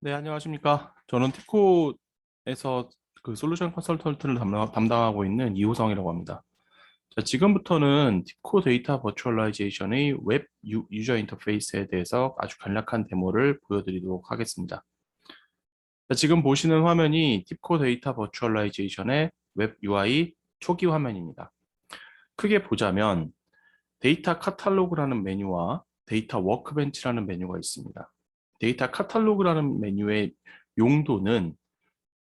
네, 안녕하십니까. 저는 티코에서 그 솔루션 컨설턴트를 담당하고 있는 이호성이라고 합니다. 자, 지금부터는 티코 데이터 버추얼라이제이션의 웹 유저 인터페이스에 대해서 아주 간략한 데모를 보여드리도록 하겠습니다. 자, 지금 보시는 화면이 티코 데이터 버추얼라이제이션의 웹 UI 초기 화면입니다. 크게 보자면 데이터 카탈로그라는 메뉴와 데이터 워크벤치라는 메뉴가 있습니다. 데이터 카탈로그라는 메뉴의 용도는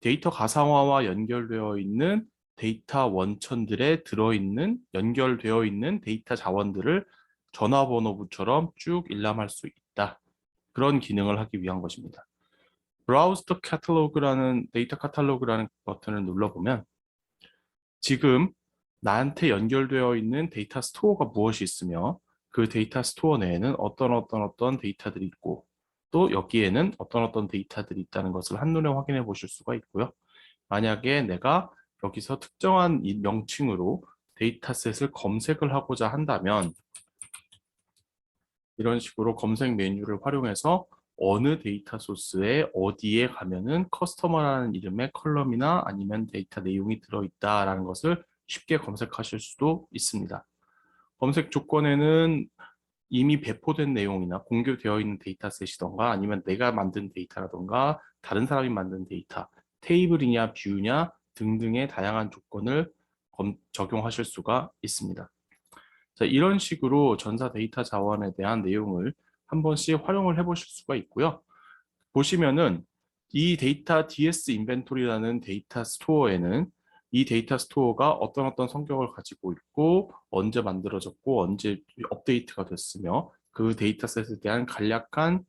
데이터 가상화와 연결되어 있는 데이터 원천들에 들어있는 연결되어 있는 데이터 자원들을 전화번호부처럼 쭉 일람할 수 있다. 그런 기능을 하기 위한 것입니다. Browse the Catalog라는 데이터 카탈로그라는 버튼을 눌러보면 지금 나한테 연결되어 있는 데이터 스토어가 무엇이 있으며 그 데이터 스토어 내에는 어떤 데이터들이 있고 또 여기에는 어떤 데이터들이 있다는 것을 한눈에 확인해 보실 수가 있고요. 만약에 내가 여기서 특정한 이 명칭으로 데이터셋을 검색을 하고자 한다면 이런 식으로 검색 메뉴를 활용해서 어느 데이터 소스에 어디에 가면은 커스터머라는 이름의 컬럼이나 아니면 데이터 내용이 들어있다라는 것을 쉽게 검색하실 수도 있습니다. 검색 조건에는 이미 배포된 내용이나 공개되어 있는 데이터셋이던가 아니면 내가 만든 데이터라던가 다른 사람이 만든 데이터, 테이블이냐 뷰냐 등등의 다양한 조건을 적용하실 수가 있습니다. 자, 이런 식으로 전사 데이터 자원에 대한 내용을 한 번씩 활용을 해보실 수가 있고요. 보시면은 이 데이터 DS 인벤토리라는 데이터 스토어에는 이 데이터 스토어가 어떤 성격을 가지고 있고 언제 만들어졌고 언제 업데이트가 됐으며 그 데이터셋에 대한 간략한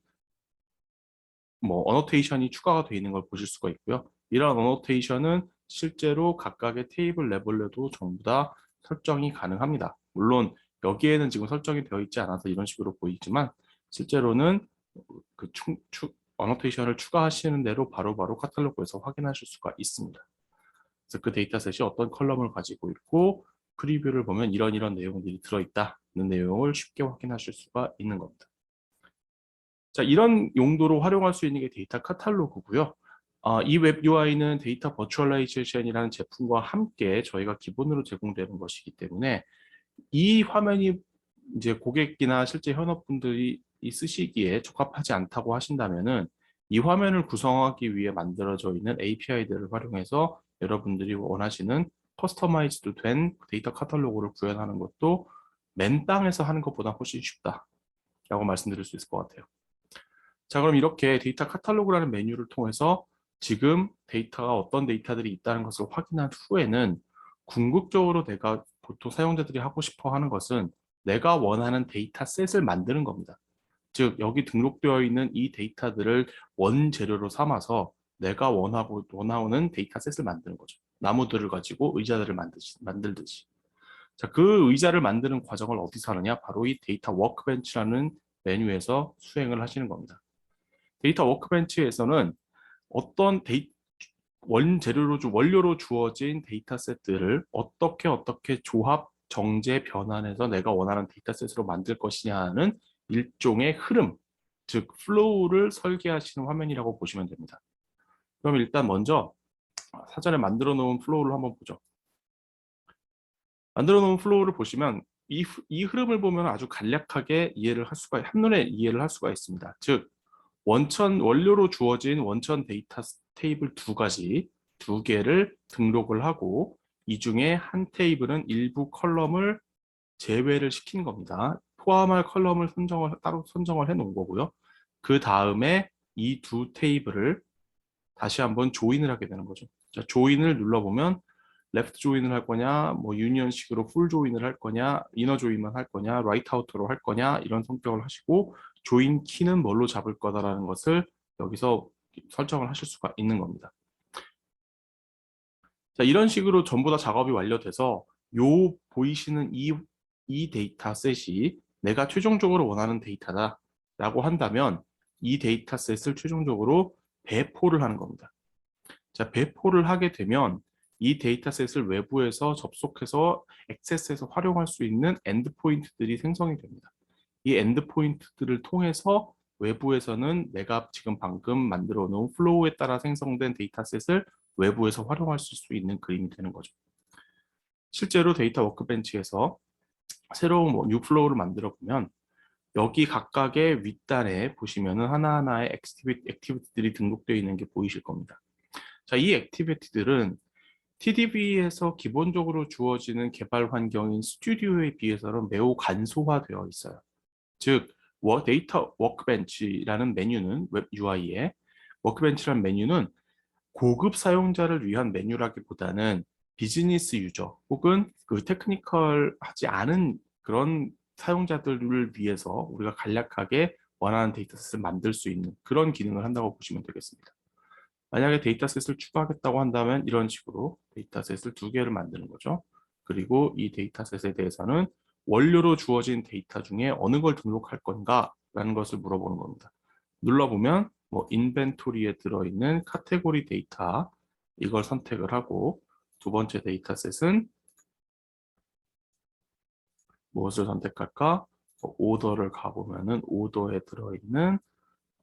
어노테이션이 추가가 되어 있는 걸 보실 수가 있고요. 이런 어노테이션은 실제로 각각의 테이블 레벨에도 전부 다 설정이 가능합니다. 물론 여기에는 지금 설정이 되어 있지 않아서 이런 식으로 보이지만 실제로는 그 어노테이션을 추가하시는 대로 바로바로 카탈로그에서 확인하실 수가 있습니다. 그래서 그 데이터셋이 어떤 컬럼을 가지고 있고 프리뷰를 보면 이런 내용들이 들어있다는 내용을 쉽게 확인하실 수가 있는 겁니다. 자, 이런 용도로 활용할 수 있는 게 데이터 카탈로그고요. 이 웹 UI는 데이터 버추얼라이제이션이라는 제품과 함께 저희가 기본으로 제공되는 것이기 때문에 이 화면이 이제 고객이나 실제 현업분들이 쓰시기에 적합하지 않다고 하신다면은 이 화면을 구성하기 위해 만들어져 있는 API들을 활용해서 여러분들이 원하시는 커스터마이즈드 된 데이터 카탈로그를 구현하는 것도 맨땅에서 하는 것보다 훨씬 쉽다라고 말씀드릴 수 있을 것 같아요. 자, 그럼 이렇게 데이터 카탈로그라는 메뉴를 통해서 지금 데이터가 어떤 데이터들이 있다는 것을 확인한 후에는 궁극적으로 내가 보통 사용자들이 하고 싶어 하는 것은 내가 원하는 데이터셋을 만드는 겁니다. 즉, 여기 등록되어 있는 이 데이터들을 원재료로 삼아서 내가 원하는 데이터셋을 만드는 거죠. 나무들을 가지고 의자들을 만들듯이. 자, 그 의자를 만드는 과정을 어디서 하느냐? 바로 이 데이터 워크벤치라는 메뉴에서 수행을 하시는 겁니다. 데이터 워크벤치에서는 어떤 원료로 주어진 데이터셋들을 어떻게 조합, 정제, 변환해서 내가 원하는 데이터셋으로 만들 것이냐는 일종의 흐름, 즉 플로우를 설계하시는 화면이라고 보시면 됩니다. 그럼 일단 먼저 사전에 만들어 놓은 플로우를 한번 보죠. 만들어 놓은 플로우를 보시면 이 흐름을 보면 아주 간략하게 한눈에 이해를 할 수가 있습니다. 즉, 원료로 주어진 원천 데이터 테이블 두 개를 등록을 하고 이 중에 한 테이블은 일부 컬럼을 제외를 시킨 겁니다. 포함할 컬럼을 따로 선정을 해 놓은 거고요. 그 다음에 이 두 테이블을 다시 한번 조인을 하게 되는 거죠. 자, 조인을 눌러보면 레프트 조인을 할 거냐, 유니언식으로 풀 조인을 할 거냐, 이너 조인만 할 거냐, 라이트 아우터로 할 거냐 이런 성격을 하시고 조인 키는 뭘로 잡을 거다라는 것을 여기서 설정을 하실 수가 있는 겁니다. 자, 이런 식으로 전부 다 작업이 완료돼서 보이시는 이 데이터셋이 내가 최종적으로 원하는 데이터다라고 한다면 이 데이터셋을 최종적으로 배포를 하는 겁니다. 자, 배포를 하게 되면 이 데이터셋을 외부에서 접속해서 액세스해서 활용할 수 있는 엔드포인트들이 생성이 됩니다. 이 엔드포인트들을 통해서 외부에서는 내가 지금 방금 만들어 놓은 플로우에 따라 생성된 데이터셋을 외부에서 활용할 수 있는 그림이 되는 거죠. 실제로 데이터 워크벤치에서 새로운 뉴 플로우를 만들어 보면 여기 각각의 윗단에 보시면은 하나하나의 액티비티들이 등록되어 있는 게 보이실 겁니다. 자, 이 액티비티들은 TDB에서 기본적으로 주어지는 개발 환경인 스튜디오에 비해서는 매우 간소화되어 있어요. 즉, 데이터 워크벤치라는 메뉴는 웹 UI에 워크벤치라는 메뉴는 고급 사용자를 위한 메뉴라기보다는 비즈니스 유저 혹은 그 테크니컬하지 않은 그런 사용자들을 위해서 우리가 간략하게 원하는 데이터셋을 만들 수 있는 그런 기능을 한다고 보시면 되겠습니다. 만약에 데이터셋을 추가하겠다고 한다면 이런 식으로 데이터셋을 2개를 만드는 거죠. 그리고 이 데이터셋에 대해서는 원료로 주어진 데이터 중에 어느 걸 등록할 건가 라는 것을 물어보는 겁니다. 눌러보면 인벤토리에 들어있는 카테고리 데이터 이걸 선택을 하고 두 번째 데이터셋은 무엇을 선택할까? 오더를 가보면은 오더에 들어있는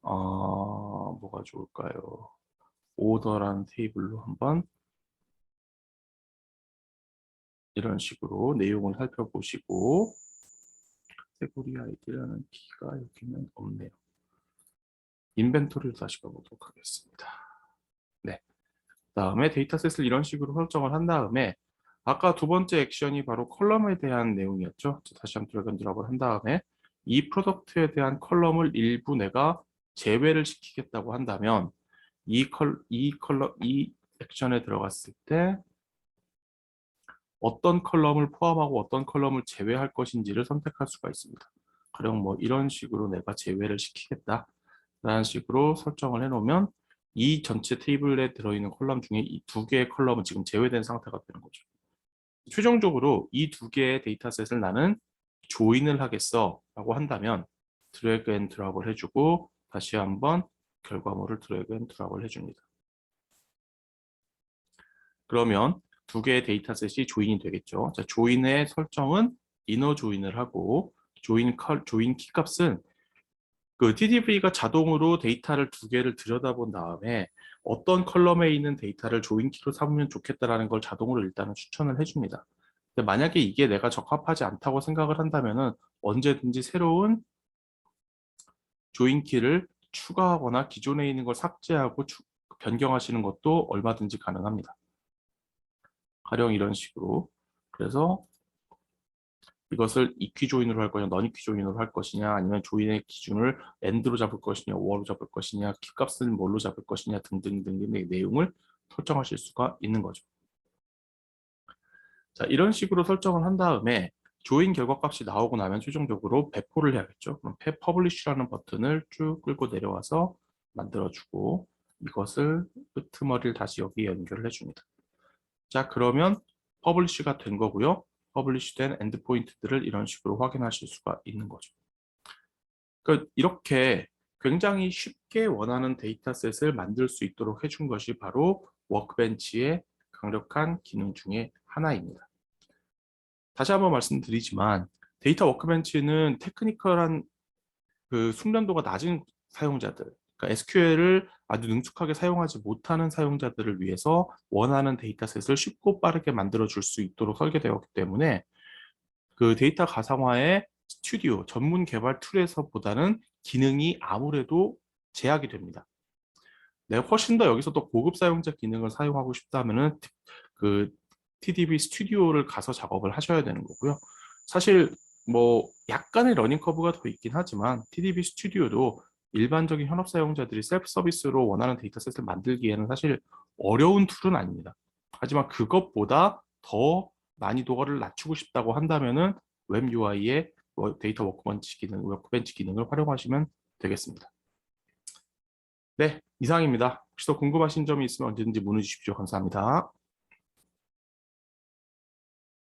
뭐가 좋을까요? 오더라는 테이블로 한번 이런 식으로 내용을 살펴보시고 카테고리 아이디라는 키가 여기는 없네요. 인벤토리를 다시 가보도록 하겠습니다. 네. 다음에 데이터셋을 이런 식으로 설정을 한 다음에 아까 두 번째 액션이 바로 컬럼에 대한 내용이었죠. 다시 한번 드래그 앤 드롭을 한 다음에 이 프로덕트에 대한 컬럼을 일부 내가 제외를 시키겠다고 한다면 이 액션에 들어갔을 때 어떤 컬럼을 포함하고 어떤 컬럼을 제외할 것인지를 선택할 수가 있습니다. 가령 이런 식으로 내가 제외를 시키겠다 라는 식으로 설정을 해놓으면 이 전체 테이블에 들어있는 컬럼 중에 이 2개의 컬럼은 지금 제외된 상태가 되는 거죠. 최종적으로 이 2개의 데이터셋을 나는 조인을 하겠어 라고 한다면 드래그 앤 드롭을 해주고 다시 한번 결과물을 드래그 앤 드롭을 해줍니다. 그러면 2개의 데이터셋이 조인이 되겠죠. 자, 조인의 설정은 이너 조인을 하고 조인 키값은 그 TDB가 자동으로 데이터를 2개를 들여다본 다음에 어떤 컬럼에 있는 데이터를 조인 키로 삼으면 좋겠다라는 걸 자동으로 일단은 추천을 해줍니다. 근데 만약에 이게 내가 적합하지 않다고 생각을 한다면은 언제든지 새로운 조인 키를 추가하거나 기존에 있는 걸 삭제하고 변경하시는 것도 얼마든지 가능합니다. 가령 이런 식으로. 그래서 이것을 이퀴 조인으로 할 거냐, 넌 이퀴 조인으로 할 것이냐, 아니면 조인의 기준을 엔드로 잡을 것이냐, 오어로 잡을 것이냐, 키값은 뭘로 잡을 것이냐 등등등등의 내용을 설정하실 수가 있는 거죠. 자, 이런 식으로 설정을 한 다음에 조인 결과값이 나오고 나면 최종적으로 배포를 해야겠죠. 그럼 퍼블리쉬라는 버튼을 쭉 끌고 내려와서 만들어주고 이것을 끄트머리를 다시 여기에 연결을 해줍니다. 자, 그러면 퍼블리쉬가 된 거고요. 퍼블리쉬된 엔드포인트들을 이런 식으로 확인하실 수가 있는 거죠. 그러니까 이렇게 굉장히 쉽게 원하는 데이터셋을 만들 수 있도록 해준 것이 바로 워크벤치의 강력한 기능 중에 하나입니다. 다시 한번 말씀드리지만 데이터 워크벤치는 테크니컬한 그 숙련도가 낮은 사용자들, 그러니까 SQL을 아주 능숙하게 사용하지 못하는 사용자들을 위해서 원하는 데이터셋을 쉽고 빠르게 만들어 줄 수 있도록 설계되었기 때문에 그 데이터 가상화의 스튜디오 전문 개발 툴에서보다는 기능이 아무래도 제약이 됩니다. 내가 훨씬 더 여기서 더 고급 사용자 기능을 사용하고 싶다면은 그 TDB 스튜디오를 가서 작업을 하셔야 되는 거고요. 사실 약간의 러닝 커브가 더 있긴 하지만 TDB 스튜디오도 일반적인 현업 사용자들이 셀프 서비스로 원하는 데이터셋을 만들기에는 사실 어려운 툴은 아닙니다. 하지만 그것보다 더 난이도를 낮추고 싶다고 한다면은 웹 UI의 데이터 워크벤치 기능을 활용하시면 되겠습니다. 네, 이상입니다. 혹시 더 궁금하신 점이 있으면 언제든지 문의 주십시오. 감사합니다.